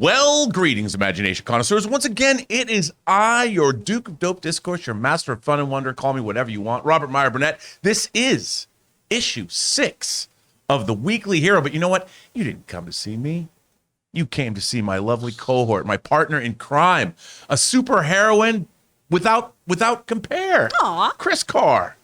Well, greetings, imagination connoisseurs. Once again, it is I, your Duke of Dope Discourse, your master of fun and wonder. Call me whatever you want. Robert Meyer Burnett. This is issue 6 of the Weekly Hero. But you know what? You didn't come to see me. You came to see my lovely cohort, my partner in crime, a super heroine without compare. Aw. Kris Carr.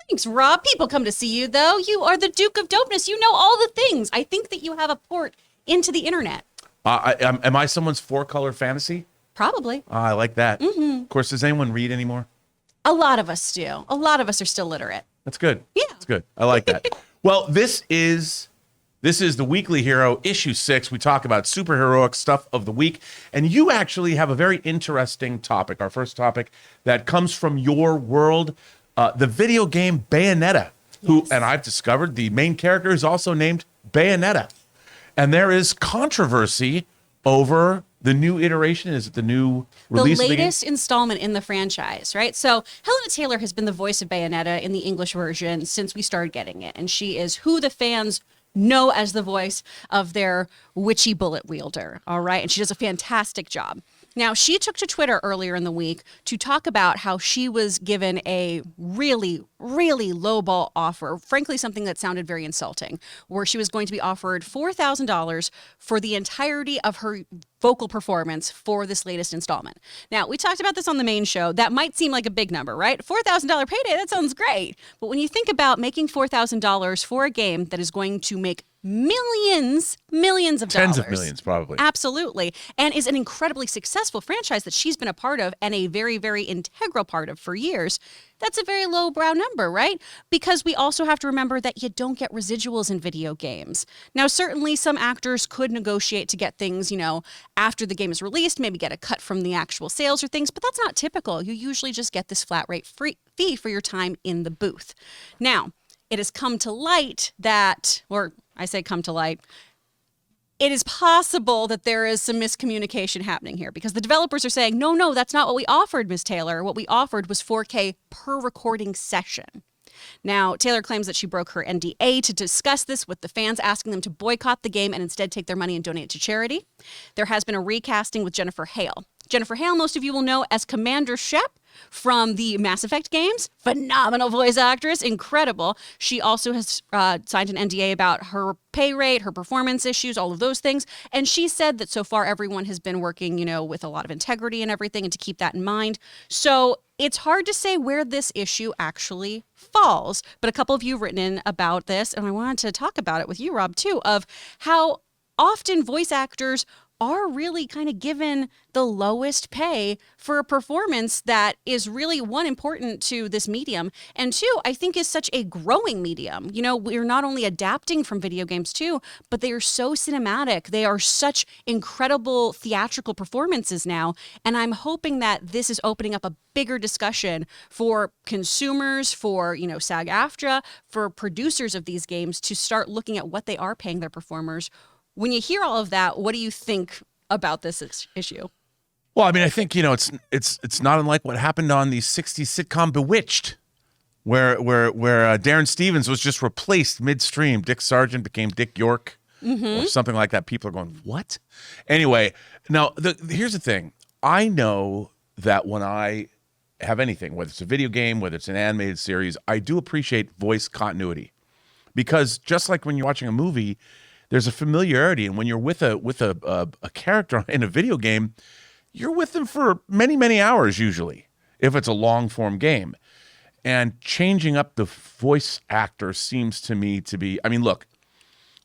Thanks, Rob. People come to see you, though. You are the Duke of Dopeness. You know all the things. I think that you have a port into the internet. Am I someone's 4-color fantasy? Probably. I like that. Mm-hmm. Of course, does anyone read anymore? A lot of us do. A lot of us are still literate. That's good. Yeah. That's good. I like that. Well, this is the Weekly Hero, issue 6. We talk about superheroic stuff of the week. And you actually have a very interesting topic, our first topic, that comes from your world, the video game Bayonetta, Yes. and I've discovered the main character is also named Bayonetta. And there is controversy over the new iteration. Is it the new release? The latest installment in the franchise, right? So Helena Taylor has been the voice of Bayonetta in the English version since we started getting it. And she is who the fans know as the voice of their witchy bullet wielder, all right? And she does a fantastic job. Now, she took to Twitter earlier in the week to talk about how she was given a really, really lowball offer, frankly, something that sounded very insulting, where she was going to be offered $4,000 for the entirety of her vocal performance for this latest installment. Now, we talked about this on the main show. That might seem like a big number, right? $4,000 payday, that sounds great. But when you think about making $4,000 for a game that is going to make millions of dollars. Tens of millions, probably. Absolutely. And is an incredibly successful franchise that she's been a part of and a very, very integral part of for years. That's a very lowbrow number, right? Because we also have to remember that you don't get residuals in video games. Now, certainly some actors could negotiate to get things, after the game is released, maybe get a cut from the actual sales or things, but that's not typical. You usually just get this flat rate fee for your time in the booth. Now, it has come to light that, or I say come to light, it is possible that there is some miscommunication happening here because the developers are saying, no, that's not what we offered, Ms. Taylor. What we offered was 4K per recording session. Now, Taylor claims that she broke her NDA to discuss this with the fans, asking them to boycott the game and instead take their money and donate it to charity. There has been a recasting with Jennifer Hale. Jennifer Hale, most of you will know as Commander Shep from the Mass Effect games. Phenomenal voice actress, incredible. She also has signed an NDA about her pay rate, her performance issues, all of those things. And she said that so far everyone has been working, with a lot of integrity and everything and to keep that in mind. So it's hard to say where this issue actually falls. But a couple of you have written in about this, and I wanted to talk about it with you, Rob, too, of how often voice actors are really kind of given the lowest pay for a performance that is really, one, important to this medium, and two, I think is such a growing medium. We're not only adapting from video games too, but they are so cinematic. They are such incredible theatrical performances now, and I'm hoping that this is opening up a bigger discussion for consumers, for, SAG-AFTRA, for producers of these games to start looking at what they are paying their performers. When you hear all of that, what do you think about this issue? Well, I mean, I think, it's not unlike what happened on the 60s sitcom Bewitched, where Darren Stevens was just replaced midstream. Dick Sargent became Dick York or something like that. People are going, what? Anyway, now, here's the thing. I know that when I have anything, whether it's a video game, whether it's an animated series, I do appreciate voice continuity. Because just like when you're watching a movie, there's a familiarity, and when you're with a character in a video game, you're with them for many, many hours usually, if it's a long-form game. And changing up the voice actor seems to me to be, I mean, look,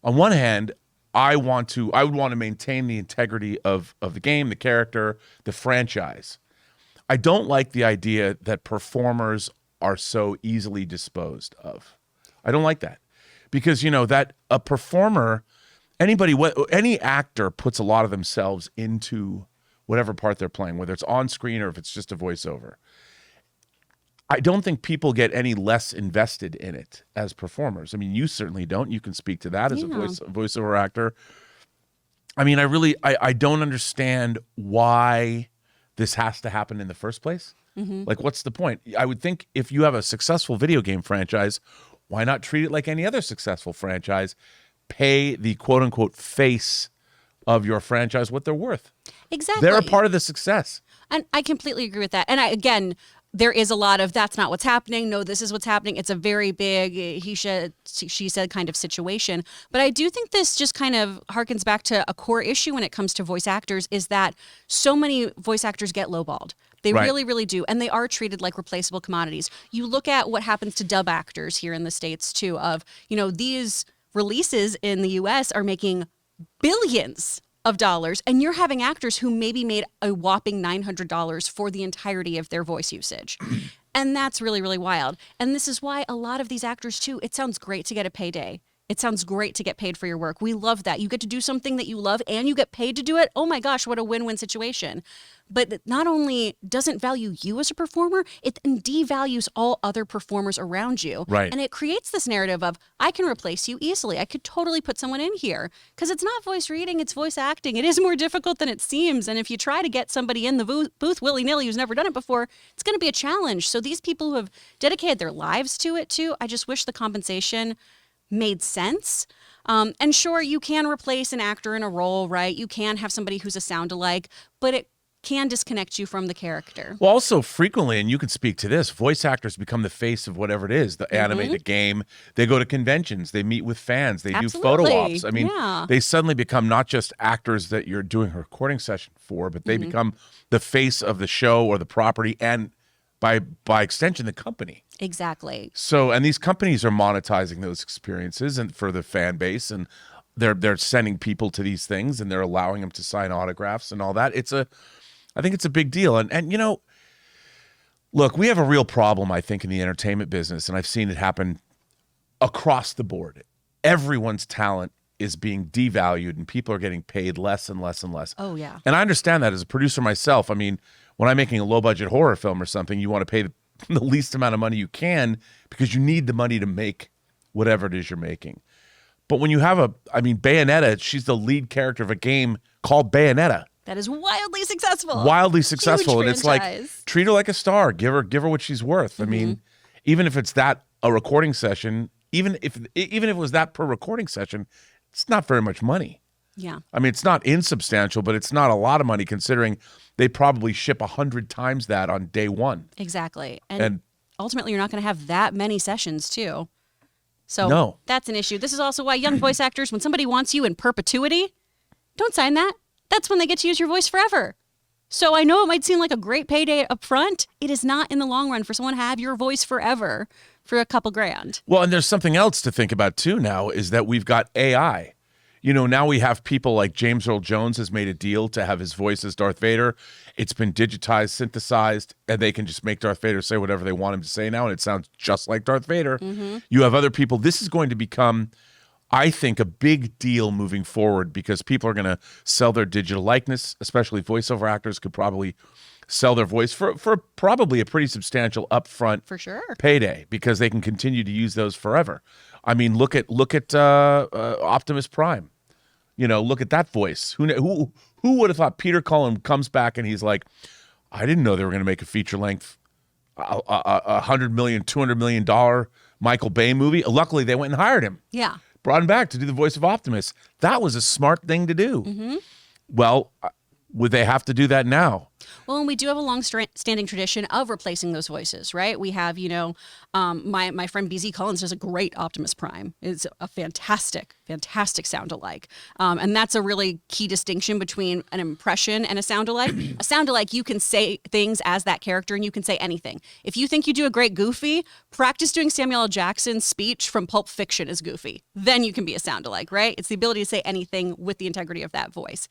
on one hand, I would want to maintain the integrity of the game, the character, the franchise. I don't like the idea that performers are so easily disposed of. I don't like that. Because, that a performer, any actor puts a lot of themselves into whatever part they're playing, whether it's on screen or if it's just a voiceover. I don't think people get any less invested in it as performers. I mean, you certainly don't. You can speak to that as a voiceover actor. I mean, I don't understand why this has to happen in the first place. Mm-hmm. Like, what's the point? I would think if you have a successful video game franchise, why not treat it like any other successful franchise? Pay the quote-unquote face of your franchise what they're worth. Exactly. They're a part of the success. And I completely agree with that. And again, there is a lot of that's not what's happening. No, this is what's happening. It's a very big he said, she said kind of situation. But I do think this just kind of harkens back to a core issue when it comes to voice actors is that so many voice actors get lowballed. They really, really do. And they are treated like replaceable commodities. You look at what happens to dub actors here in the States, too, of, these releases in the U.S. are making billions of dollars, and you're having actors who maybe made a whopping $900 for the entirety of their voice usage. And that's really, really wild. And this is why a lot of these actors, too, it sounds great to get a payday. It sounds great to get paid for your work. We love that. You get to do something that you love and you get paid to do it. Oh my gosh, what a win-win situation. But it not only doesn't value you as a performer, it devalues all other performers around you. Right. And it creates this narrative of, I can replace you easily. I could totally put someone in here. Because it's not voice reading, it's voice acting. It is more difficult than it seems. And if you try to get somebody in the booth willy-nilly who's never done it before, it's going to be a challenge. So these people who have dedicated their lives to it too, I just wish the compensation made sense. And sure, you can replace an actor in a role, right? You can have somebody who's a sound-alike, but it can disconnect you from the character. Well, also frequently, and you can speak to this, voice actors become the face of whatever it is, the anime, the game. They go to conventions, they meet with fans, they do photo ops. I mean, they suddenly become not just actors that you're doing a recording session for, but they become the face of the show or the property and by extension, the company. Exactly. So, and these companies are monetizing those experiences and for the fan base, and they're sending people to these things, and they're allowing them to sign autographs and all that. I think it's a big deal. And look, we have a real problem, I think, in the entertainment business, and I've seen it happen across the board. Everyone's talent is being devalued, and people are getting paid less and less and less. Oh, yeah. And I understand that as a producer myself. I mean, when I'm making a low-budget horror film or something, you want to pay the least amount of money you can because you need the money to make whatever it is you're making. But when you have Bayonetta, she's the lead character of a game called Bayonetta. That is wildly successful. Wildly successful. Huge and it's like, treat her like a star. Give her what she's worth. I mean, even if it's a recording session, even if it was that per recording session, it's not very much money. Yeah. I mean, it's not insubstantial, but it's not a lot of money considering they probably ship 100 times that on day one. Exactly. And ultimately, you're not going to have that many sessions, too. So no. That's an issue. This is also why young voice actors, when somebody wants you in perpetuity, don't sign that. That's when they get to use your voice forever. So I know it might seem like a great payday up front. It is not in the long run for someone to have your voice forever for a couple grand. Well, and there's something else to think about, too, now, is that we've got AI. Now we have people like James Earl Jones has made a deal to have his voice as Darth Vader. It's been digitized, synthesized, and they can just make Darth Vader say whatever they want him to say now, and it sounds just like Darth Vader. You have other people. This is going to become, I think, a big deal moving forward because people are going to sell their digital likeness, especially voiceover actors could probably sell their voice for probably a pretty substantial upfront for sure payday because they can continue to use those forever. I mean, look at Optimus Prime. Look at that voice. Who would have thought Peter Cullen comes back and he's like, I didn't know they were going to make a feature length, $100 million, $200 million Michael Bay movie. Luckily, they went and hired him. Yeah. Brought him back to do the voice of Optimus. That was a smart thing to do. Well, would they have to do that now? Well, and we do have a long-standing tradition of replacing those voices, right? We have, my friend BZ Collins does a great Optimus Prime. It's a fantastic sound-alike. And that's a really key distinction between an impression and a sound-alike. A sound-alike, you can say things as that character and you can say anything. If you think you do a great Goofy, practice doing Samuel L. Jackson's speech from Pulp Fiction as Goofy. Then you can be a sound-alike, right? It's the ability to say anything with the integrity of that voice.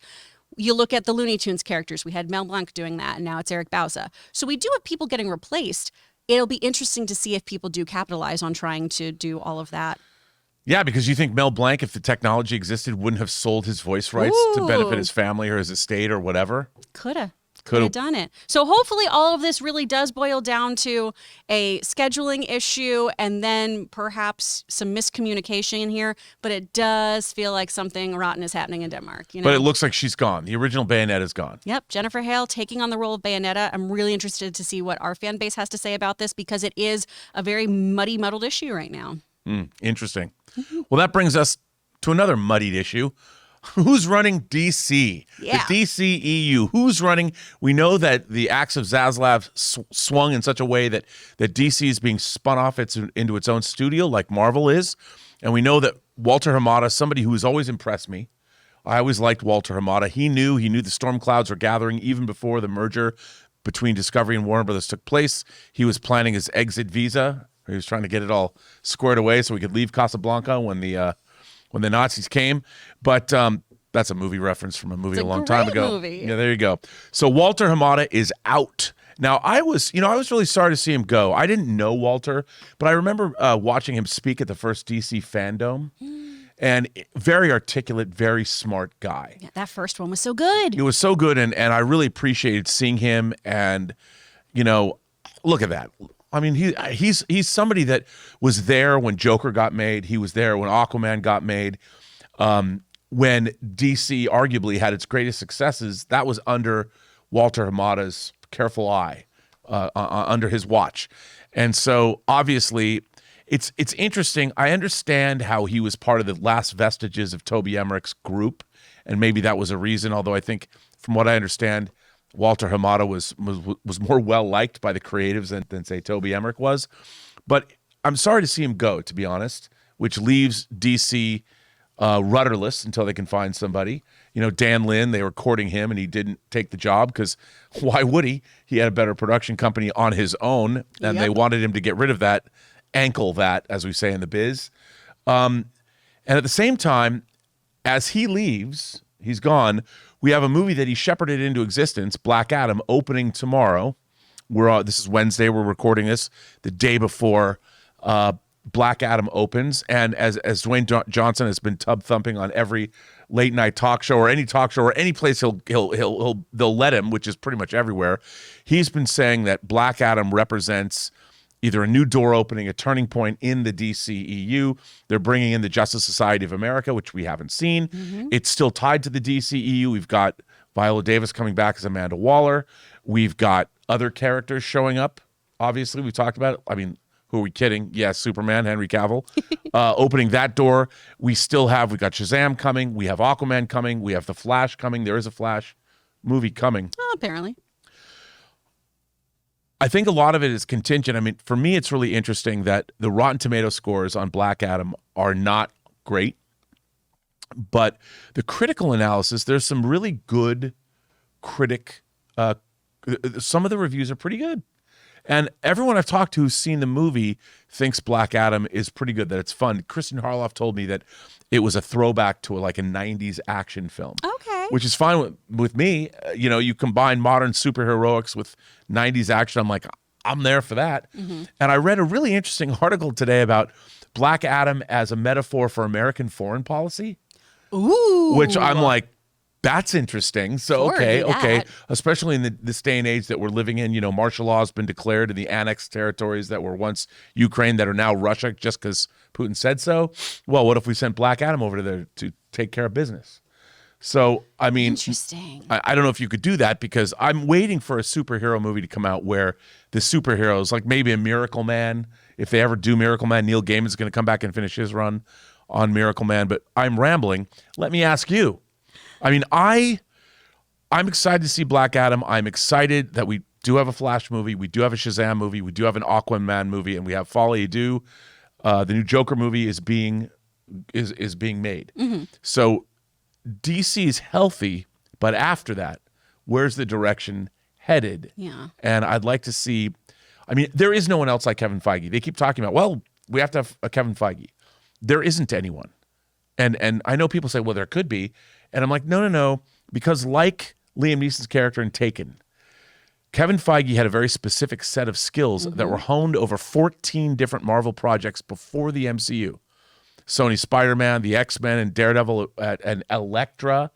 You look at the Looney Tunes characters. We had Mel Blanc doing that, and now it's Eric Bauza. So we do have people getting replaced. It'll be interesting to see if people do capitalize on trying to do all of that. Yeah, because you think Mel Blanc, if the technology existed, wouldn't have sold his voice rights to benefit his family or his estate or whatever? Could have done it. So hopefully all of this really does boil down to a scheduling issue and then perhaps some miscommunication here. But it does feel like something rotten is happening in Denmark. But it looks like she's gone. The original Bayonetta is gone. Yep. Jennifer Hale taking on the role of Bayonetta. I'm really interested to see what our fan base has to say about this because it is a very muddled issue right now. Interesting. Well, that brings us to another muddied issue. Who's running DC? Yeah. The DCEU. Who's running? We know that the axe of Zaslav swung in such a way that DC is being spun off into its own studio like Marvel is. And we know that Walter Hamada, somebody who has always impressed me. I always liked Walter Hamada. He knew the storm clouds were gathering even before the merger between Discovery and Warner Brothers took place. He was planning his exit visa. He was trying to get it all squared away so he could leave Casablanca when the Nazis came. But that's a movie reference from a movie a long time ago. Movie. Yeah, there you go. So Walter Hamada is out. Now, I was really sorry to see him go. I didn't know Walter, but I remember watching him speak at the first DC Fandom. And very articulate, very smart guy. Yeah, that first one was so good. It was so good, and I really appreciated seeing him. And, look at that. I mean, he's somebody that was there when Joker got made. He was there when Aquaman got made. When DC arguably had its greatest successes, that was under Walter Hamada's careful eye, under his watch. And so, obviously, it's interesting. I understand how he was part of the last vestiges of Toby Emmerich's group, and maybe that was a reason, although I think, from what I understand, Walter Hamada was more well-liked by the creatives than say, Toby Emmerich was. But I'm sorry to see him go, to be honest, which leaves DC rudderless until they can find somebody. Dan Lin, they were courting him, and he didn't take the job because why would he? He had a better production company on his own, and They wanted him to get rid of that, ankle that, as we say in the biz. And at the same time, as he leaves, he's gone, we have a movie that he shepherded into existence, Black Adam, opening tomorrow. This is Wednesday. We're recording this the day before Black Adam opens. And as Dwayne Johnson has been tub thumping on every late night talk show or any place they'll let him, which is pretty much everywhere. He's been saying that Black Adam represents either a new door opening, a turning point in the DCEU. They're bringing in the Justice Society of America, which we haven't seen. Mm-hmm. It's still tied to the DCEU. We've got Viola Davis coming back as Amanda Waller. We've got other characters showing up. Obviously, we talked about it. I mean, who are we kidding? Yes, Superman, Henry Cavill, opening that door. We got Shazam coming. We have Aquaman coming. We have The Flash coming. There is a Flash movie coming. Oh, apparently. I think a lot of it is contingent. I mean, for me, it's really interesting that the Rotten Tomato scores on Black Adam are not great, but the critical analysis, there's some really good some of the reviews are pretty good. And everyone I've talked to who's seen the movie thinks Black Adam is pretty good, that it's fun. Kristen Harloff told me that it was a throwback to a 90s action film. Okay. Which is fine with me. You combine modern superheroics with 90s action. I'm there for that. Mm-hmm. And I read a really interesting article today about Black Adam as a metaphor for American foreign policy. Ooh. Which I'm like, that's interesting. So, okay. Especially in this day and age that we're living in, martial law has been declared in the annexed territories that were once Ukraine that are now Russia just because Putin said so. Well, what if we sent Black Adam over there to take care of business? So, I mean, interesting. I don't know if you could do that because I'm waiting for a superhero movie to come out where the superheroes, like maybe a Miracle Man, if they ever do Miracle Man, Neil Gaiman's going to come back and finish his run on Miracle Man. But I'm rambling. Let me ask you. I mean, I'm excited to see Black Adam. I'm excited that we do have a Flash movie. We do have a Shazam movie. We do have an Aquaman movie, and we have Folie à Deux. The new Joker movie is being made. Mm-hmm. So DC is healthy, but after that, where's the direction headed? Yeah. And I'd like to see. I mean, there is no one else like Kevin Feige. They keep talking about, well, we have to have a Kevin Feige. There isn't anyone. And I know people say, well, there could be. And I'm like, no, because like Liam Neeson's character in Taken, Kevin Feige had a very specific set of skills that were honed over 14 different Marvel projects before the MCU. Sony Spider-Man, the X-Men, and Daredevil and Elektra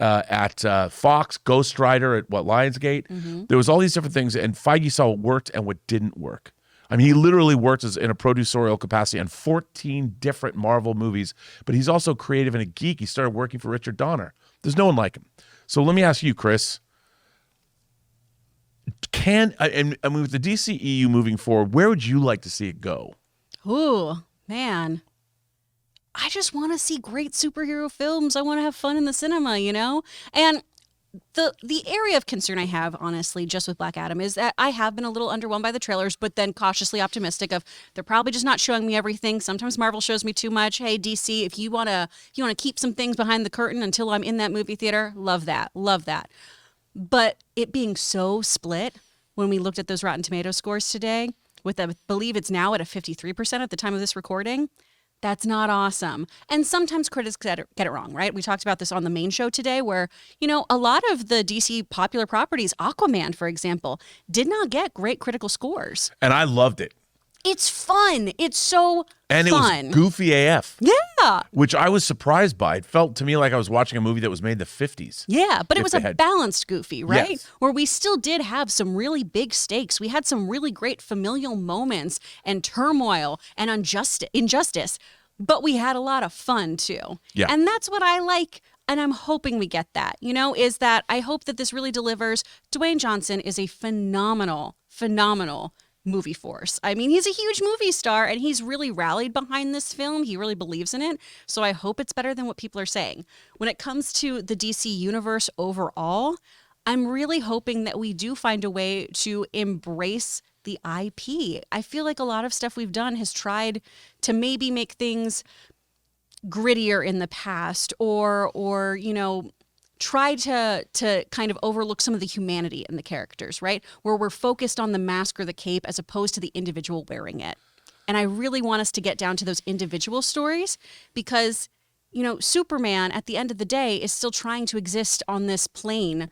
at Fox, Ghost Rider at Lionsgate. Mm-hmm. There was all these different things, and Feige saw what worked and what didn't work. I mean, he literally worked in a producerial capacity on 14 different Marvel movies, but he's also creative and a geek. He started working for Richard Donner. There's no one like him. So let me ask you, Kris, with the DCEU moving forward, where would you like to see it go? Ooh, man. I just want to see great superhero films. I want to have fun in the cinema, you know? And the area of concern I have, honestly, just with Black Adam is that I have been a little underwhelmed by the trailers, but then cautiously optimistic of they're probably just not showing me everything. Sometimes Marvel shows me too much. Hey, DC, if you wanna keep some things behind the curtain until I'm in that movie theater, love that. But it being so split, when we looked at those Rotten Tomatoes scores today, with I believe it's now at a 53% at the time of this recording. That's not awesome. And sometimes critics get it wrong, right? We talked about this on the main show today where, a lot of the DC popular properties, Aquaman, for example, did not get great critical scores. And I loved it. It's fun. It's so and fun. And it was goofy AF. Yeah. Which I was surprised by. It felt to me like I was watching a movie that was made in the 50s. Yeah, but it was a balanced goofy, right? Yes. Where we still did have some really big stakes. We had some really great familial moments and turmoil and injustice, but we had a lot of fun too. Yeah. And that's what I like. And I'm hoping we get that, is that I hope that this really delivers. Dwayne Johnson is a phenomenal movie force. I mean, he's a huge movie star and he's really rallied behind this film. He really believes in it. So I hope it's better than what people are saying. When it comes to the DC universe overall, I'm really hoping that we do find a way to embrace the IP. I feel like a lot of stuff we've done has tried to maybe make things grittier in the past or try to kind of overlook some of the humanity in the characters, right? Where we're focused on the mask or the cape as opposed to the individual wearing it. And I really want us to get down to those individual stories because, Superman at the end of the day is still trying to exist on this plane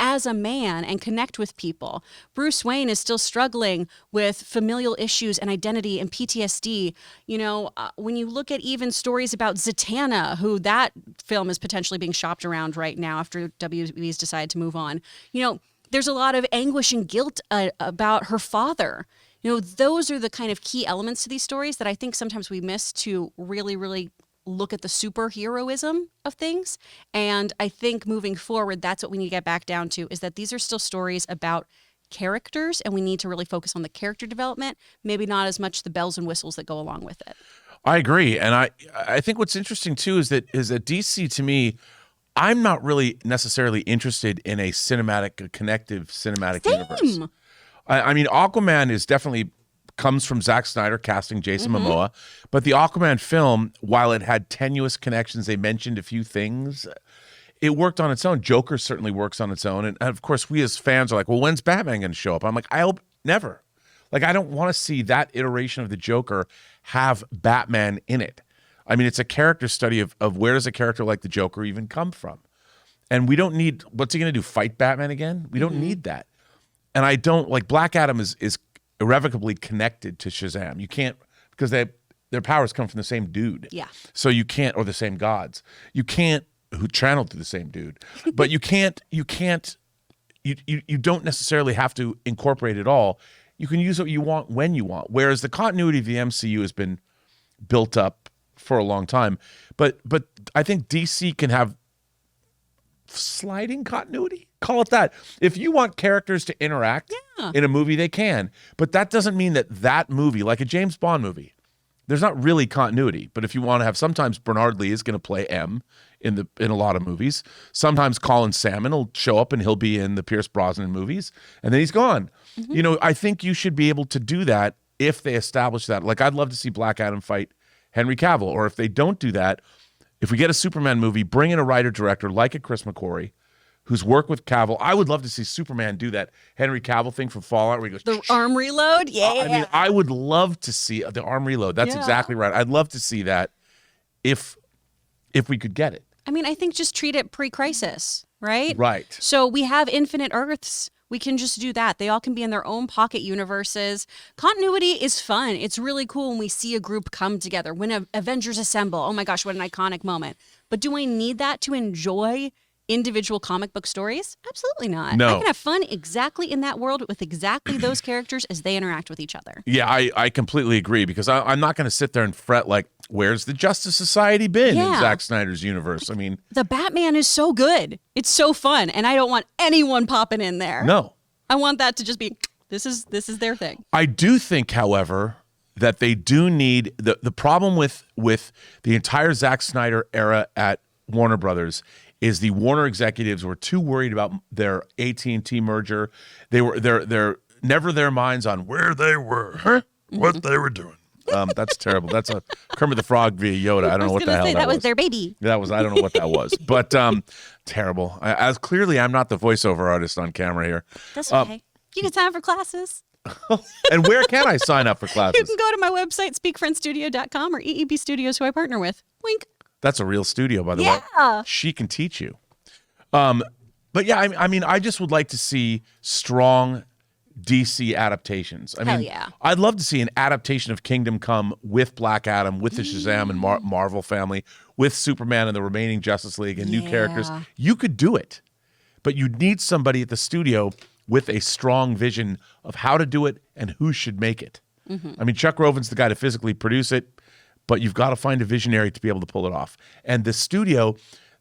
as a man and connect with people. Bruce Wayne is still struggling with familial issues and identity and PTSD. When you look at even stories about Zatanna, who that film is potentially being shopped around right now after WB's decided to move on, there's a lot of anguish and guilt about her father. Those are the kind of key elements to these stories that I think sometimes we miss to really, really look at the superheroism of things. And I think moving forward, that's what we need to get back down to, is that these are still stories about characters and we need to really focus on the character development, maybe not as much the bells and whistles that go along with it. I agree. And I think what's interesting too is that DC, to me, I'm not really necessarily interested in a connective cinematic universe. I mean, Aquaman is definitely comes from Zack Snyder casting Jason Momoa, but the Aquaman film, while it had tenuous connections, they mentioned a few things, it worked on its own. Joker certainly works on its own. And of course, we as fans are like, well, when's Batman going to show up? I'm like, I hope never. Like, I don't want to see that iteration of the Joker have Batman in it. I mean, it's a character study of where does a character like the Joker even come from? And we don't need, what's he going to do, fight Batman again? We don't need that. And I don't, like, Black Adam is irrevocably connected to Shazam. You can't, because their powers come from the same dude. Yeah. So you can't, or the same gods. You can't, who channeled through the same dude. But you don't necessarily have to incorporate it all. You can use what you want when you want. Whereas the continuity of the MCU has been built up for a long time. But I think DC can have sliding continuity. Call it that. If you want characters to interact in a movie, they can. But that doesn't mean that movie, like a James Bond movie, there's not really continuity. But if you want to have, sometimes Bernard Lee is going to play M in a lot of movies. Sometimes Colin Salmon will show up and he'll be in the Pierce Brosnan movies, and then he's gone. I think you should be able to do that if they establish that. Like, I'd love to see Black Adam fight Henry Cavill. Or if they don't do that, if we get a Superman movie, bring in a writer-director like a Chris McQuarrie, who's worked with Cavill. I would love to see Superman do that Henry Cavill thing from Fallout where he goes, the arm reload? Yeah. I mean, I would love to see the arm reload. That's exactly right. I'd love to see that if we could get it. I mean, I think just treat it pre-crisis, right? Right. So we have infinite Earths. We can just do that. They all can be in their own pocket universes. Continuity is fun. It's really cool when we see a group come together, when Avengers assemble. Oh my gosh, what an iconic moment. But do I need that to enjoy individual comic book stories? Absolutely not. No. I can have fun exactly in that world with exactly those characters as they interact with each other. Yeah, I completely agree, because I'm not going to sit there and fret like, where's the Justice Society been in Zack Snyder's universe? I mean, the Batman is so good. It's so fun, and I don't want anyone popping in there. No. I want that to just be, this is their thing. I do think, however, that they do need the problem with the entire Zack Snyder era at Warner Brothers is the Warner executives were too worried about their AT&T merger. They're never their minds on where they were, what they were doing. That's terrible. That's a Kermit the Frog via Yoda. I don't know what the hell that was. That was their baby. I don't know what that was, but terrible. As clearly, I'm not the voiceover artist on camera here. That's okay. You can sign up for classes. And where can I sign up for classes? You can go to my website, speakfriendstudio.com, or EEB Studios, who I partner with. Wink. That's a real studio, by the way. She can teach you. But yeah, I mean, I just would like to see strong DC adaptations. I mean, I'd love to see an adaptation of Kingdom Come with Black Adam, with the Shazam and Marvel family, with Superman and the remaining Justice League and new characters. You could do it, but you'd need somebody at the studio with a strong vision of how to do it and who should make it. I mean, Chuck Roven's the guy to physically produce it, but you've got to find a visionary to be able to pull it off. And the studio,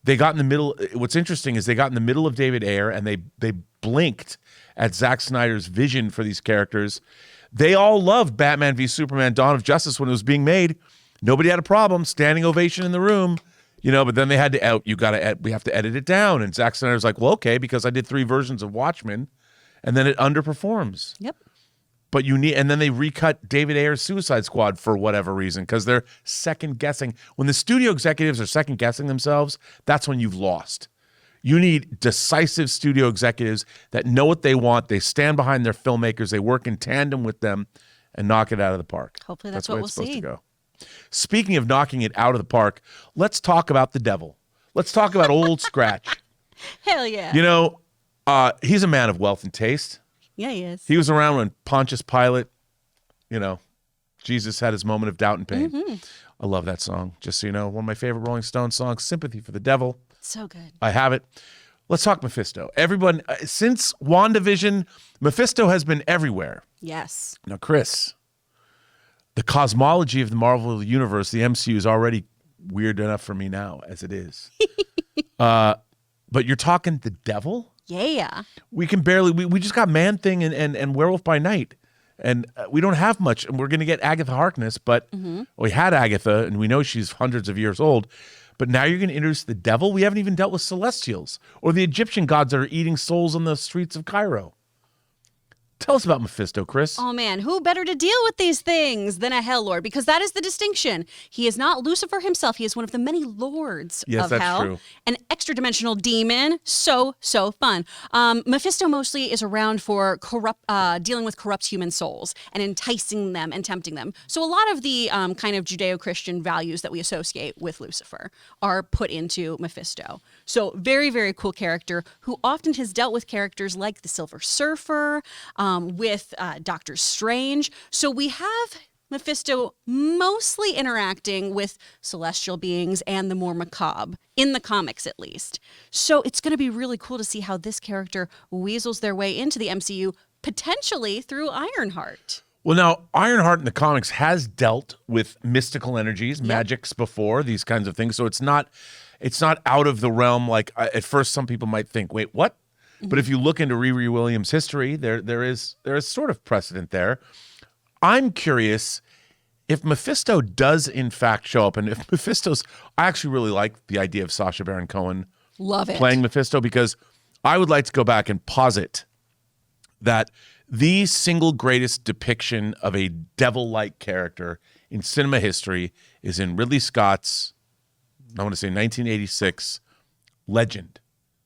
they got in the middle. What's interesting is they got in the middle of David Ayer and they blinked at Zack Snyder's vision for these characters. They all loved Batman v Superman: Dawn of Justice when it was being made. Nobody had a problem. Standing ovation in the room. But then they had to we have to edit it down. And Zack Snyder's like, well, okay, because I did 3 versions of Watchmen. And then it underperforms. Yep. But and then they recut David Ayer's Suicide Squad for whatever reason, because they're second guessing. When the studio executives are second guessing themselves, that's when you've lost. You need decisive studio executives that know what they want. They stand behind their filmmakers. They work in tandem with them and knock it out of the park. Hopefully that's what we'll see. Supposed to go. Speaking of knocking it out of the park, let's talk about the devil. Let's talk about Old Scratch. Hell yeah. He's a man of wealth and taste. Yeah, he is. He was around when Pontius Pilate, Jesus had his moment of doubt and pain. I love that song. Just so you know, one of my favorite Rolling Stones songs, Sympathy for the Devil. So good. I have it. Let's talk Mephisto. Everyone, since WandaVision, Mephisto has been everywhere. Yes. Now, Kris, the cosmology of the Marvel Universe, the MCU, is already weird enough for me now, as it is. But you're talking the devil? Yeah. We can barely, we just got Man-Thing and Werewolf by Night. And we don't have much. And we're going to get Agatha Harkness, but we had Agatha, and we know she's hundreds of years old. But now you're going to introduce the devil? We haven't even dealt with Celestials or the Egyptian gods that are eating souls on the streets of Cairo. Tell us about Mephisto, Kris. Oh, man. Who better to deal with these things than a Hell Lord? Because that is the distinction. He is not Lucifer himself. He is one of the many lords of that's hell. True. An extra-dimensional demon. So fun. Mephisto mostly is around for dealing with corrupt human souls and enticing them and tempting them. So a lot of the kind of Judeo-Christian values that we associate with Lucifer are put into Mephisto. So very, very cool character who often has dealt with characters like the Silver Surfer, with Doctor Strange. So we have Mephisto mostly interacting with celestial beings and the more macabre, in the comics at least. So it's going to be really cool to see how this character weasels their way into the MCU, potentially through Ironheart. Well, now, Ironheart in the comics has dealt with mystical energies, magics before, these kinds of things. So it's not out of the realm like at first some people might think, wait, what? But if you look into Riri Williams' history, there is sort of precedent there. I'm curious if Mephisto does in fact show up, and if Mephisto's, I actually really like the idea of Sacha Baron Cohen playing Mephisto, because I would like to go back and posit that the single greatest depiction of a devil-like character in cinema history is in Ridley Scott's, I want to say 1986, Legend,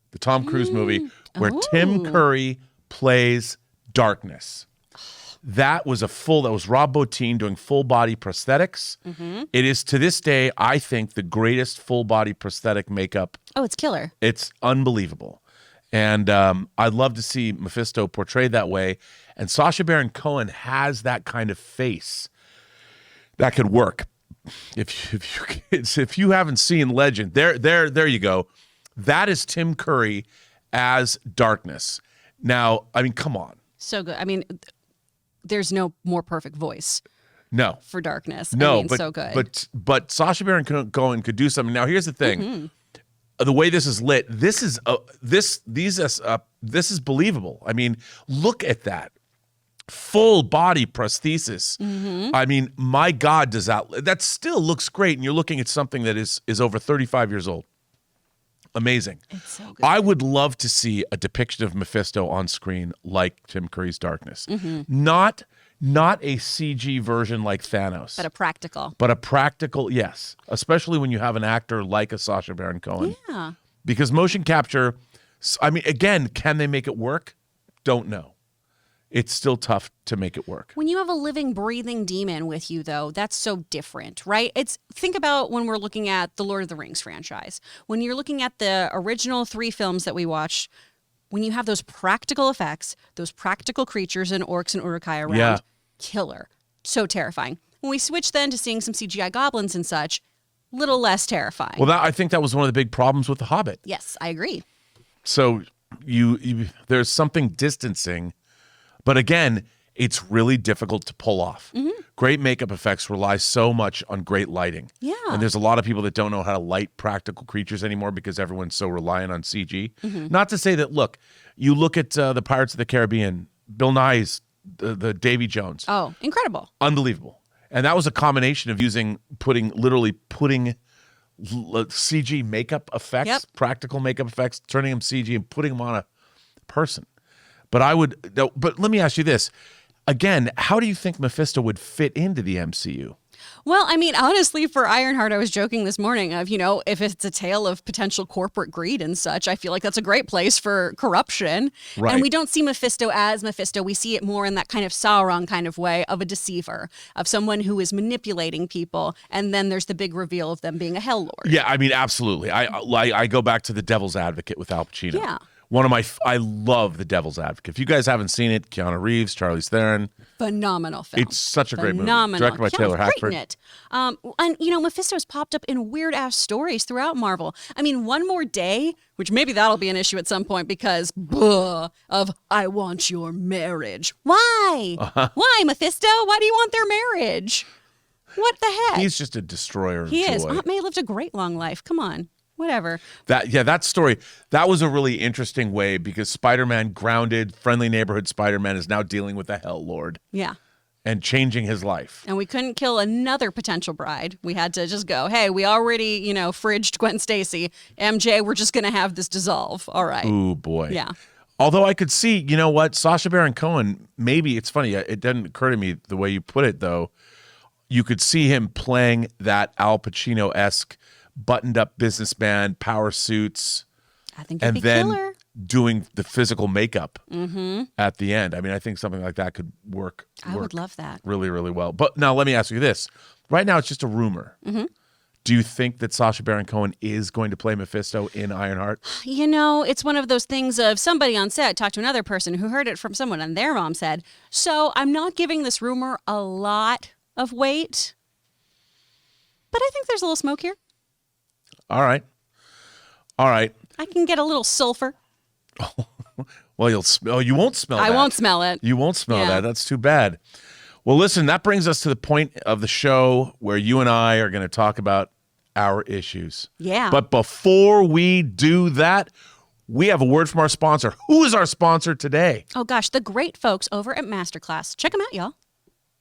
the Tom Cruise movie, where Tim Curry plays Darkness. That was Rob Bottin doing full body prosthetics. It is to this day, I think, the greatest full body prosthetic makeup. Oh, it's killer. It's unbelievable. And I'd love to see Mephisto portrayed that way. And Sacha Baron Cohen has that kind of face that could work. If you haven't seen Legend, there you go. That is Tim Curry as Darkness. Now, I mean, come on. So good. I mean, there's no more perfect voice. No. For Darkness. No, I mean, so good. But Sacha Baron Cohen could do something. Now, here's the thing. The way this is lit, this is believable. I mean, look at that. full body prosthesis. I mean, my God, does that still looks great. And you're looking at something that is over 35 years old. Amazing. It's so good. I would love to see a depiction of Mephisto on screen like Tim Curry's Darkness. Not a CG version like Thanos. But a practical. But a practical, yes. Especially when you have an actor like a Sacha Baron Cohen. Yeah. Because motion capture, I mean, again, can they make it work? Don't know. It's still tough to make it work. When you have a living, breathing demon with you, though, that's so different, right? Think about when we're looking at the Lord of the Rings franchise. When you're looking at the original 3 films that we watched, when you have those practical effects, those practical creatures and orcs and urukai around, killer. So terrifying. When we switch then to seeing some CGI goblins and such, little less terrifying. Well, I think that was one of the big problems with The Hobbit. Yes, I agree. So there's something distancing. But again, it's really difficult to pull off. Great makeup effects rely so much on great lighting. Yeah. And there's a lot of people that don't know how to light practical creatures anymore because everyone's so reliant on CG. Not to say that, look, you look at the Pirates of the Caribbean, Bill Nye's, the Davy Jones. Oh, incredible. Unbelievable. And that was a combination of putting CG makeup effects, practical makeup effects, turning them CG and putting them on a person. But let me ask you this. Again, how do you think Mephisto would fit into the MCU? Well, I mean, honestly, for Ironheart, I was joking this morning of, if it's a tale of potential corporate greed and such, I feel like that's a great place for corruption. Right. And we don't see Mephisto as Mephisto. We see it more in that kind of Sauron kind of way of a deceiver, of someone who is manipulating people. And then there's the big reveal of them being a Hell Lord. Yeah, I mean, absolutely. I go back to The Devil's Advocate with Al Pacino. Yeah. I love The Devil's Advocate. If you guys haven't seen it, Keanu Reeves, Charlize Theron. Phenomenal film. It's such a great movie. Phenomenal. Directed by Taylor Hackford. Great in it. And, Mephisto has popped up in weird-ass stories throughout Marvel. I mean, One More Day, which maybe that'll be an issue at some point because, of I want your marriage. Why? Why, Mephisto? Why do you want their marriage? What the heck? He's just a destroyer of joy. He is. Aunt May lived a great long life. Come on. Whatever. That story, that was a really interesting way because Spider-Man, grounded, friendly neighborhood Spider-Man, is now dealing with the Hell Lord. Yeah. And changing his life. And we couldn't kill another potential bride. We had to just go, hey, we already, fridged Gwen Stacy. MJ, we're just going to have this dissolve. All right. Ooh, boy. Yeah. Although I could see, Sacha Baron Cohen, maybe, it's funny, it didn't occur to me the way you put it, though. You could see him playing that Al Pacino-esque buttoned up businessman, power suits, I think it'd be then killer. Doing the physical makeup at the end. I mean, I think something like that could work. I would love that. Really, really well. But now let me ask you this. Right now, it's just a rumor. Do you think that Sacha Baron Cohen is going to play Mephisto in Ironheart? It's one of those things of somebody on set talked to another person who heard it from someone and their mom said, so I'm not giving this rumor a lot of weight, but I think there's a little smoke here. All right. I can get a little sulfur. Well, you won't smell that. I won't smell it. You won't smell that. That's too bad. Well, listen, that brings us to the point of the show where you and I are going to talk about our issues. Yeah. But before we do that, we have a word from our sponsor. Who is our sponsor today? Oh, gosh, the great folks over at MasterClass. Check them out, y'all.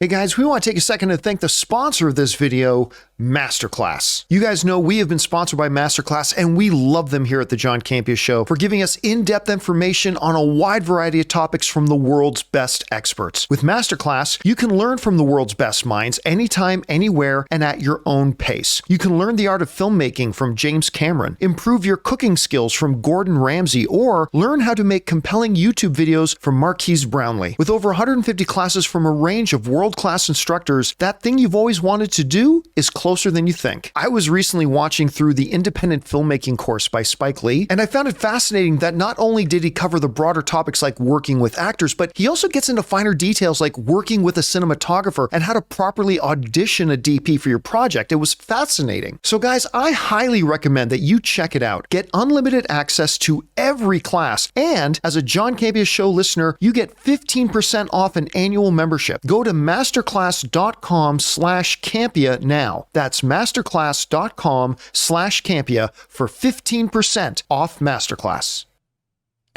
Hey guys, we want to take a second to thank the sponsor of this video, MasterClass. You guys know we have been sponsored by MasterClass and we love them here at the John Campea Show for giving us in-depth information on a wide variety of topics from the world's best experts. With MasterClass, you can learn from the world's best minds anytime, anywhere, and at your own pace. You can learn the art of filmmaking from James Cameron, improve your cooking skills from Gordon Ramsay, or learn how to make compelling YouTube videos from Marquise Brownlee. With over 150 classes from a range of world-class instructors, that thing you've always wanted to do is closer than you think. I was recently watching through the independent filmmaking course by Spike Lee, and I found it fascinating that not only did he cover the broader topics like working with actors, but he also gets into finer details like working with a cinematographer and how to properly audition a DP for your project. It was fascinating. So guys, I highly recommend that you check it out. Get unlimited access to every class, and as a John Campea Show listener, you get 15% off an annual membership. Go to masterclass.com/Campea now. That's masterclass.com/Campea for 15% off Masterclass.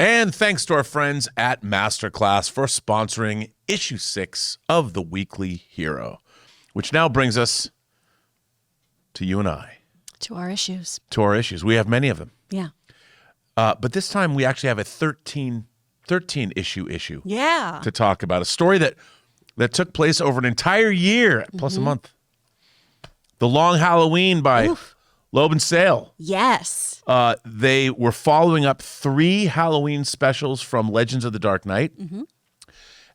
And thanks to our friends at MasterClass for sponsoring issue 6 of the Weekly Hero, which now brings us to you and I. To our issues. To our issues. We have many of them. Yeah. But this time we actually have a 13 issue Yeah. to talk about. A story that took place over an entire year, plus a month. The Long Halloween by Loeb and Sale. Yes. They were following up 3 Halloween specials from Legends of the Dark Knight.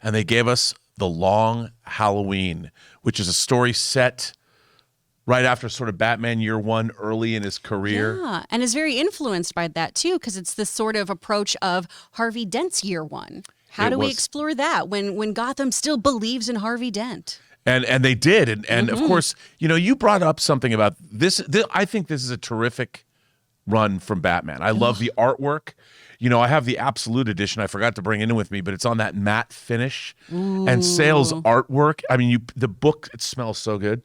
And they gave us The Long Halloween, which is a story set right after sort of Batman year 1, early in his career. Yeah, and is very influenced by that too, because it's this sort of approach of Harvey Dent's year 1. How do we explore that when Gotham still believes in Harvey Dent? And they did. And of course, you brought up something about this. I think this is a terrific run from Batman. I love the artwork. I have the Absolute Edition. I forgot to bring it in with me, but it's on that matte finish. And Sale's artwork. I mean, the book, it smells so good.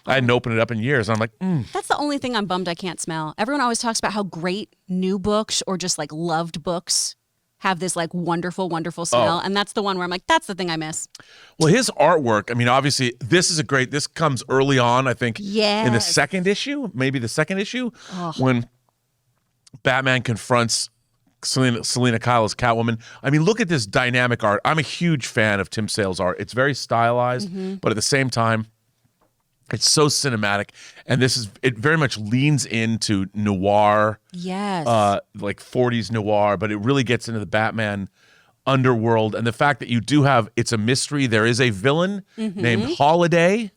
I hadn't opened it up in years. I'm like, That's the only thing I'm bummed I can't smell. Everyone always talks about how great new books or just like loved books have this like wonderful, wonderful smell. And that's the one where I'm like, that's the thing I miss. Well, his artwork, I mean, obviously, this comes early on, I think, in the second issue, when Batman confronts Selena Kyle as Catwoman. I mean, look at this dynamic art. I'm a huge fan of Tim Sale's art. It's very stylized, but at the same time, it's so cinematic, and it very much leans into noir, like 40s noir, but it really gets into the Batman underworld, and the fact that you do have, it's a mystery. There is a villain named Holiday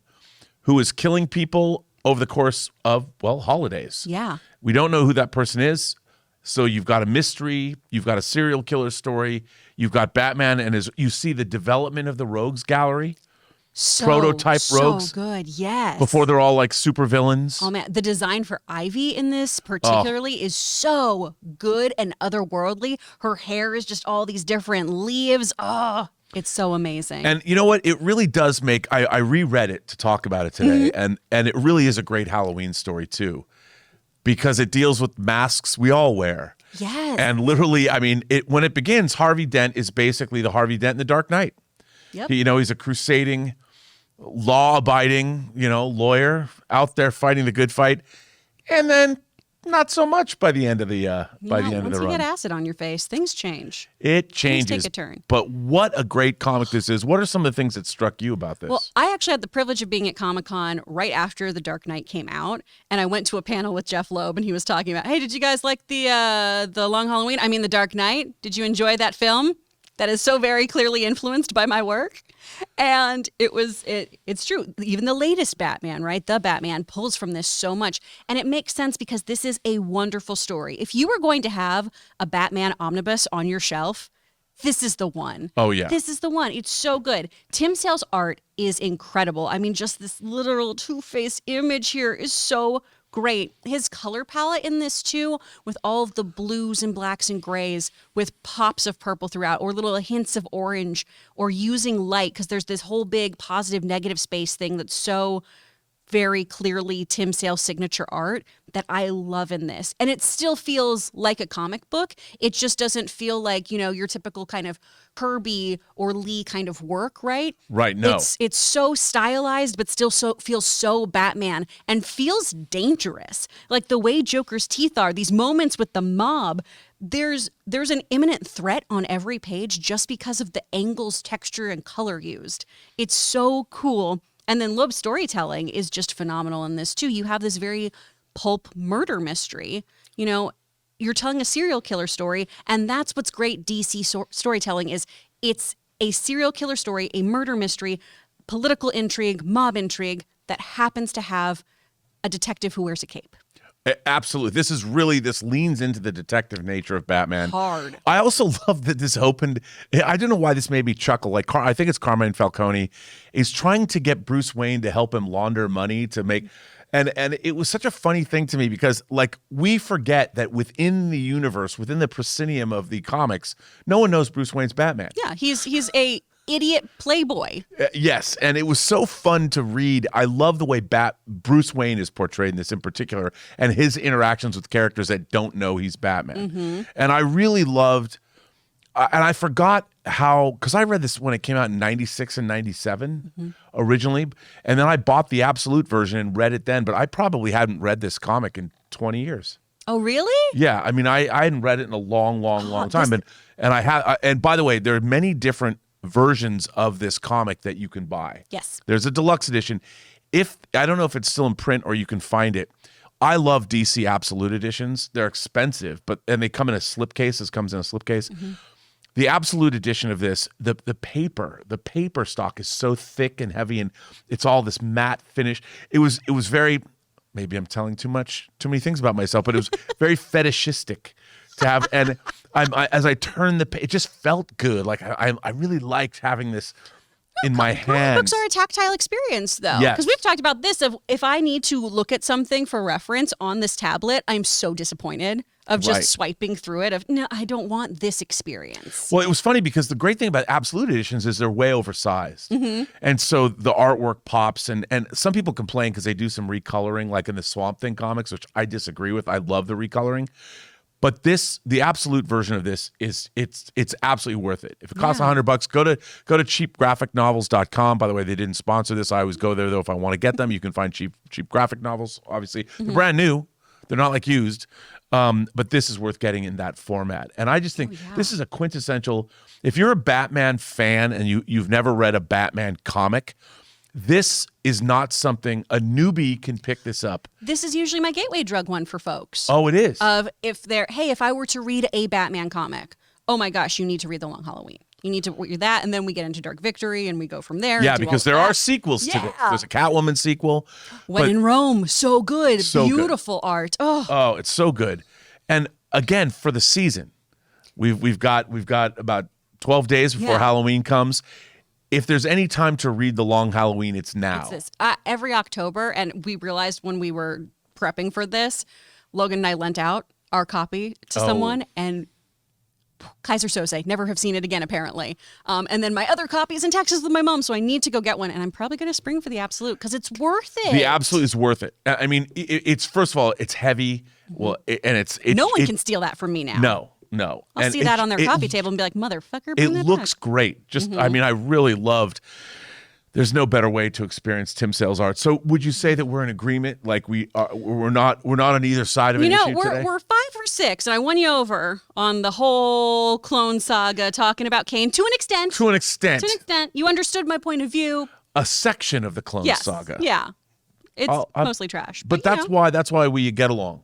who is killing people over the course of, holidays. Yeah. We don't know who that person is, so you've got a mystery, you've got a serial killer story, you've got Batman, and you see the development of the rogues gallery. Prototype rogues. So good, yes. Before they're all like super villains. Oh man, the design for Ivy in this particularly is so good and otherworldly. Her hair is just all these different leaves. Oh, it's so amazing. And you know what? It really does make. I reread it to talk about it today, and it really is a great Halloween story too, because it deals with masks we all wear. Yes. And literally, I mean, when it begins, Harvey Dent is basically the Harvey Dent in The Dark Knight. Yep. He's a crusading, law-abiding, lawyer out there fighting the good fight, and then not so much by the end of the Once run. you get acid on your face, things change. It changes. Things take a turn. But what a great comic this is! What are some of the things that struck you about this? Well, I actually had the privilege of being at Comic-Con right after The Dark Knight came out, and I went to a panel with Jeff Loeb, and he was talking about, hey, did you guys like the Long Halloween? I mean, The Dark Knight? Did you enjoy that film? That is so very clearly influenced by my work. And it's true. Even the latest Batman, right? The Batman pulls from this so much. And it makes sense because this is a wonderful story. If you were going to have a Batman omnibus on your shelf, this is the one. Oh, yeah. This is the one. It's so good. Tim Sale's art is incredible. I mean, just this literal Two-Face image here is so great. His color palette in this too, with all of the blues and blacks and grays with pops of purple throughout, or little hints of orange, or using light, because there's this whole big positive negative space thing that's so very clearly Tim Sale's signature art that I love in this. And it still feels like a comic book. It just doesn't feel like, your typical kind of Kirby or Lee kind of work, right? Right, no. It's so stylized, but still feels so Batman and feels dangerous. Like the way Joker's teeth are, these moments with the mob, there's an imminent threat on every page just because of the angles, texture, and color used. It's so cool. And then Loeb's storytelling is just phenomenal in this too. You have this very pulp murder mystery. You're telling a serial killer story, and that's what's great DC storytelling is. It's a serial killer story, a murder mystery, political intrigue, mob intrigue that happens to have a detective who wears a cape. Absolutely. This leans into the detective nature of Batman. Hard. I also love that this opened. I don't know why this made me chuckle. Like, I think it's Carmine Falcone is trying to get Bruce Wayne to help him launder money to make. And it was such a funny thing to me because, like, we forget that within the universe, within the proscenium of the comics, no one knows Bruce Wayne's Batman. Yeah, he's a idiot playboy. Yes, and it was so fun to read. I love the way Bruce Wayne is portrayed in this in particular, and his interactions with characters that don't know he's Batman. And I really loved, and I forgot because I read this when it came out in 96 and 97 originally, and then I bought the Absolute version and read it then, but I probably hadn't read this comic in 20 years. Oh, really? Yeah, I mean, I hadn't read it in a long time, and I have. And by the way, there are many different versions of this comic that you can buy. Yes. There's a deluxe edition. I don't know if it's still in print or you can find it. I love DC Absolute editions. They're expensive, and they come in a slipcase. This comes in a slipcase. The Absolute edition of this, the paper stock is so thick and heavy, and it's all this matte finish. It was very, maybe I'm telling too many things about myself, but it was very fetishistic to have. And as I turned it just felt good. Like I really liked having this in my hands. Comic books are a tactile experience, though. Yes. Because we've talked about this. If I need to look at something for reference on this tablet, I'm so disappointed of just swiping through it. No, I don't want this experience. Well, it was funny because the great thing about Absolute editions is they're way oversized. And so the artwork pops. And some people complain because they do some recoloring, like in the Swamp Thing comics, which I disagree with. I love the recoloring. But the Absolute version of this it's absolutely worth it. If it costs $100, go to cheapgraphicnovels.com. By the way, they didn't sponsor this. I always go there though if I want to get them. You can find cheap graphic novels. Obviously, they're brand new. They're not like used. But this is worth getting in that format. And I just think this is a quintessential. If you're a Batman fan and you've never read a Batman comic, this is not something a newbie can pick this up. This is usually my gateway drug one for folks. Oh, it is. If I were to read a Batman comic, oh my gosh, you need to read The Long Halloween. You need to read that, and then we get into Dark Victory, and we go from there. Yeah, because there are sequels to this. There's a Catwoman sequel. When in Rome, so good. So beautiful art. Oh, it's so good. And again, for the season, we've got about 12 days before Halloween comes. If there's any time to read The Long Halloween, it's now. It's this. Every October, and we realized when we were prepping for this, Logan and I lent out our copy to someone, and Kaiser Sose, never have seen it again, apparently. And then my other copy is in Texas with my mom, so I need to go get one. And I'm probably going to spring for the Absolute because it's worth it. The Absolute is worth it. I mean, it's first of all, it's heavy. Well, no one can steal that from me now. No. I'll see that on their coffee table and be like, motherfucker, it bring that looks back. great. Just, I mean, I really loved. There's no better way to experience Tim Sale's art. So, would you say that we're in agreement? Like we're not on either side of an issue today? We're 5 or 6, and I won you over on the whole clone saga, talking about Kane to an extent. To an extent, you understood my point of view. A section of the clone saga. Yeah, it's mostly trash. But that's why we get along.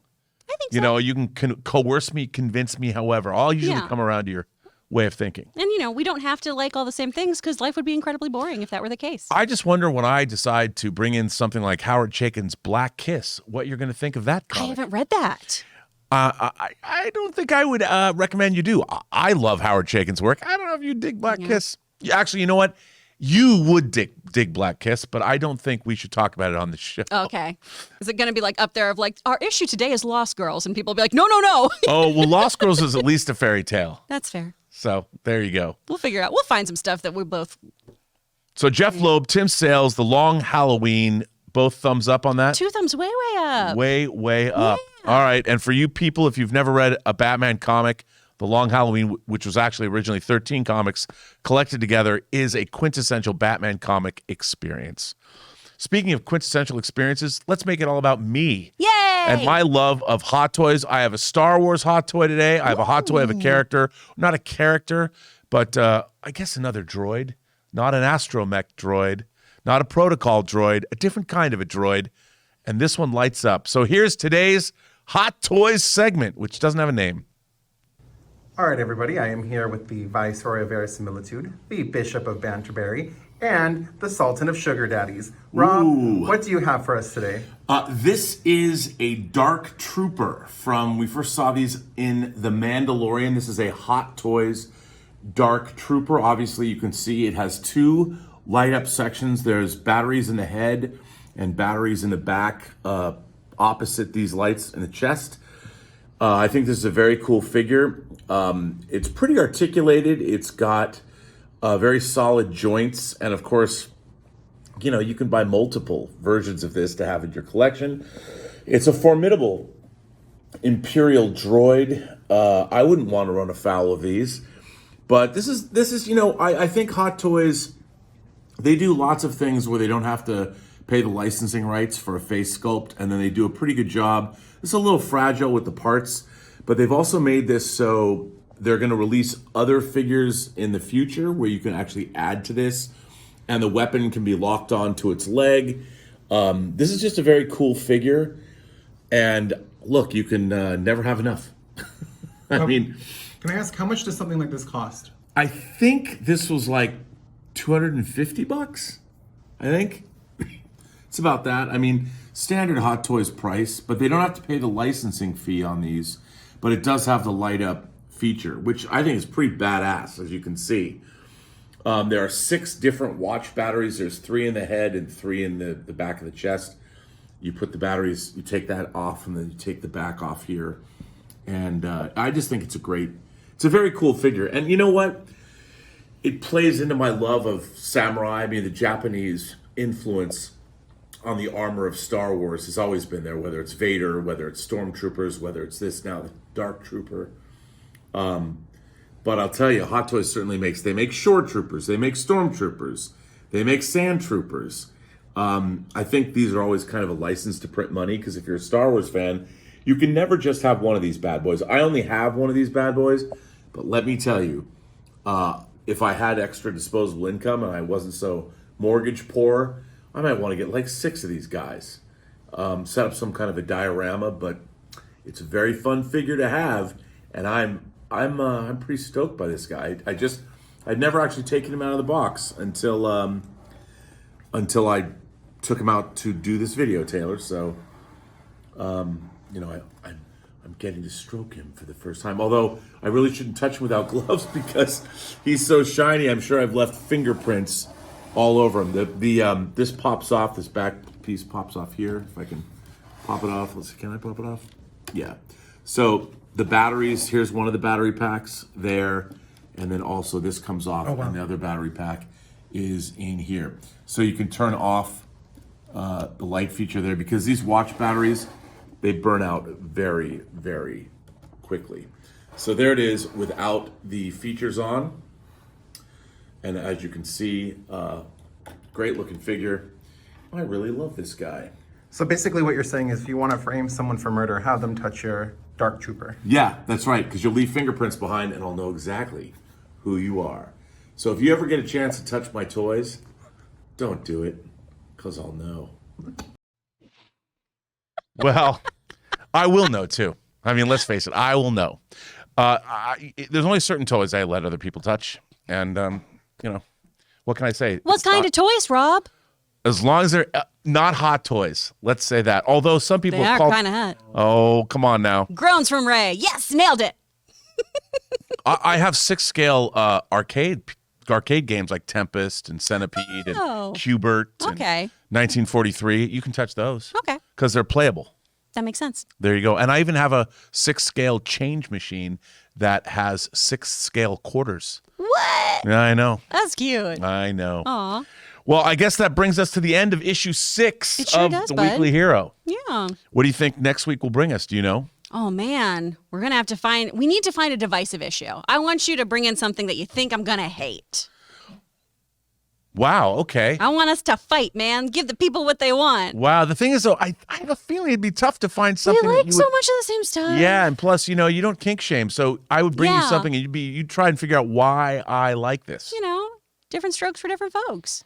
I think so. You know, you can coerce me, convince me, however. I'll usually come around to your way of thinking. And, we don't have to like all the same things because life would be incredibly boring if that were the case. I just wonder when I decide to bring in something like Howard Chaykin's Black Kiss, what you're going to think of that comic. I haven't read that. I don't think I would recommend you do. I love Howard Chaykin's work. I don't know if you dig Black Kiss. Actually, you know what? You would dig Black Kiss, but I don't think we should talk about it on the show. Okay. Is it going to be like up there of like, our issue today is Lost Girls, and people will be like, no. Oh, well, Lost Girls is at least a fairy tale. That's fair. So there you go. We'll figure out. We'll find some stuff that we both. So Jeff Loeb, Tim Sales, The Long Halloween, both thumbs up on that? 2 thumbs way up. Way up. Yeah. All right. And for you people, if you've never read a Batman comic, The Long Halloween, which was actually originally 13 comics collected together, is a quintessential Batman comic experience. Speaking of quintessential experiences, let's make it all about me. Yay! And my love of hot toys. I have a Star Wars hot toy today. I have a hot toy of a character. Not a character, but I guess another droid. Not an astromech droid. Not a protocol droid. A different kind of a droid. And this one lights up. So here's today's Hot Toys segment, which doesn't have a name. All right, everybody, I am here with the Viceroy of Verisimilitude, the Bishop of Banterberry, and the Sultan of Sugar Daddies. Rob, what do you have for us today? This is a Dark Trooper we first saw these in The Mandalorian. This is a Hot Toys Dark Trooper. Obviously, you can see it has 2 light-up sections. There's batteries in the head and batteries in the back opposite these lights in the chest. I think this is a very cool figure. It's pretty articulated. It's got very solid joints. And of course, you can buy multiple versions of this to have in your collection. It's a formidable Imperial droid. I wouldn't want to run afoul of these. But this is I think Hot Toys, they do lots of things where they don't have to pay the licensing rights for a face sculpt, and then they do a pretty good job. It's a little fragile with the parts, but they've also made this so they're going to release other figures in the future where you can actually add to this, and the weapon can be locked onto its leg. This is just a very cool figure, and look, you can never have enough. I mean, can I ask, how much does something like this cost? I think this was like $250, I think. It's about that. I mean, standard Hot Toys price, but they don't have to pay the licensing fee on these, but it does have the light up feature, which I think is pretty badass, as you can see. There are 6 different watch batteries. There's 3 in the head and 3 in the back of the chest. You put the batteries, you take that off, and then you take the back off here. And I just think it's a very cool figure. And you know what? It plays into my love of samurai. I mean, the Japanese influence on the armor of Star Wars has always been there, whether it's Vader, whether it's Stormtroopers, whether it's this now, the Dark Trooper. But I'll tell you, Hot Toys certainly they make Shore Troopers, they make Stormtroopers, they make Sand Troopers. I think these are always kind of a license to print money, because if you're a Star Wars fan, you can never just have one of these bad boys. I only have one of these bad boys, but let me tell you, if I had extra disposable income and I wasn't so mortgage poor, I might want to get like 6 of these guys. Set up some kind of a diorama, but it's a very fun figure to have, and I'm pretty stoked by this guy. I'd never actually taken him out of the box until I took him out to do this video, Taylor. So, I'm getting to stroke him for the first time. Although I really shouldn't touch him without gloves because he's so shiny. I'm sure I've left fingerprints all over him. This pops off. This back piece pops off here. If I can pop it off. Let's see. Can I pop it off? Yeah. So the batteries. Here's one of the battery packs there, and then also this comes off, and the other battery pack is in here. So you can turn off the light feature there, because these watch batteries, they burn out very, very quickly. So there it is without the features on. And as you can see, great looking figure. I really love this guy. So basically what you're saying is, if you want to frame someone for murder, have them touch your Dark Trooper. Yeah, that's right, because you'll leave fingerprints behind and I'll know exactly who you are. So if you ever get a chance to touch my toys, don't do it, because I'll know. Well, I will know too. I mean, let's face it, I will know. There's only certain toys I let other people touch, and what can I say? What kind of toys, Rob? As long as they're not Hot Toys, let's say that. Although some people They have are called. kind of hot. Oh, come on now. Groans from Ray. Yes, nailed it. I have 6-scale arcade games like Tempest and Centipede and Qbert and Okay. 1943. You can touch those. Okay. Because they're playable. That makes sense. There you go. And I even have a 6-scale change machine that has 6-scale quarters. What? Yeah, I know. That's cute. I know. Aw. Well, I guess that brings us to the end of issue 6 It sure of does, The bud. Weekly Hero. Yeah. What do you think next week will bring us? Do you know? Oh, man. We need to find a divisive issue. I want you to bring in something that you think I'm going to hate. Wow, okay. I want us to fight, man. Give the people what they want. Wow, the thing is, though, I have a feeling it'd be tough to find something You that like you so would... much of the same stuff. Yeah, and plus, you don't kink shame. So I would bring you Yeah. something, and you'd try and figure out why I like this. Different strokes for different folks.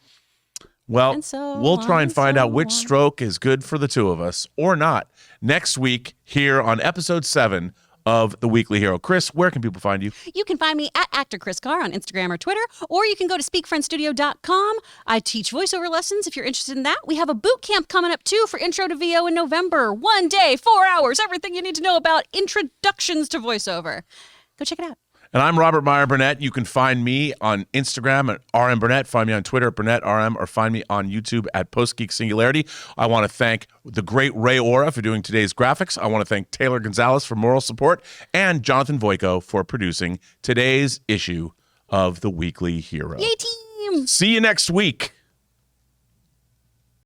Well, And so we'll try and on, find so out which on. stroke is good for the two of us or not next week here on episode 7 of The Weekly Hero. Kris, where can people find you? You can find me at actor Kris Carr on Instagram or Twitter, or you can go to speakfriendstudio.com. I teach voiceover lessons if you're interested in that. We have a boot camp coming up too for Intro to VO in November. 1 day, 4 hours, everything you need to know about introductions to voiceover. Go check it out. And I'm Robert Meyer Burnett. You can find me on Instagram at RM Burnett. Find me on Twitter at Burnett RM, or find me on YouTube at PostGeek Singularity. I want to thank the great Ray Ora for doing today's graphics. I want to thank Taylor Gonzalez for moral support, and Jonathan Voico for producing today's issue of The Weekly Hero. Yay, team! See you next week.